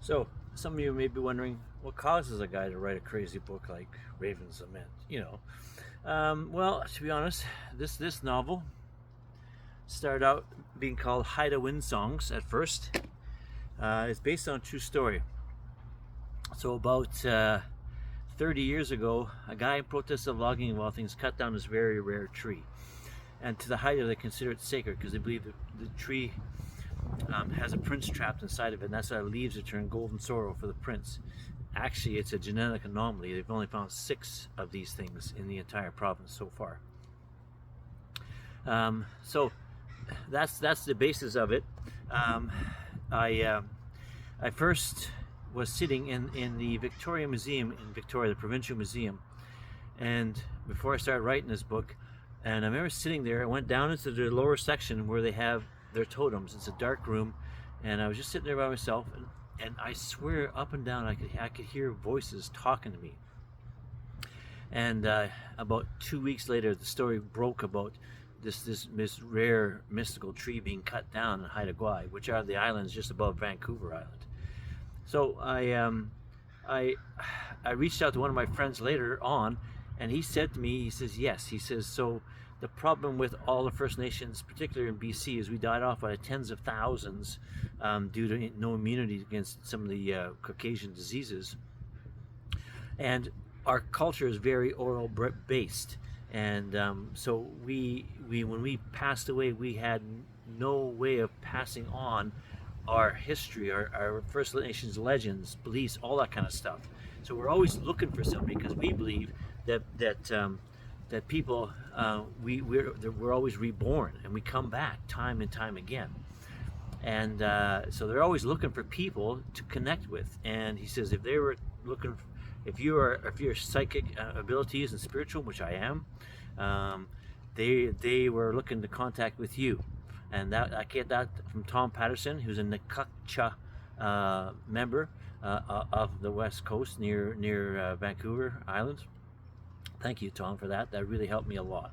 So, some of you may be wondering what causes a guy to write a crazy book like Raven's Lament, well, to be honest, this novel started out being called Haida Wind Songs at first. It's based on a true story. So about 30 years ago, a guy in protest of logging of all things cut down this very rare tree. And to the Haida, they consider it sacred because they believe the tree has a prince trapped inside of it, and that's why the leaves are turned golden sorrel for the prince. Actually, it's a genetic anomaly. They've only found 6 of these things in the entire province so far. So that's the basis of it. I first was sitting in the Victoria Museum in Victoria, the Provincial Museum, and before I started writing this book, and I remember sitting there. I went down into the lower section where they have their totems. It's a dark room, and I was just sitting there by myself, and I swear up and down I could hear voices talking to me. And about 2 weeks later, the story broke about this rare mystical tree being cut down in Haida Gwaii, which are the islands just above Vancouver Island. So I reached out to one of my friends later on, and he said to me, he says, yes, he says, so the problem with all the First Nations, particularly in BC, is we died off by tens of thousands due to no immunity against some of the Caucasian diseases. And our culture is very oral based. And so we when we passed away, we had no way of passing on our history, our First Nations legends, beliefs, all that kind of stuff. So we're always looking for something because we believe that people we're always reborn and we come back time and time again. And so they're always looking for people to connect with. And he says if they were looking, if your psychic abilities and spiritual, which I am, they were looking to contact with you. And that I get that from Tom Patterson, who's a Nakukcha member of the West Coast near Vancouver Island. Thank you, Tom, for that. That really helped me a lot.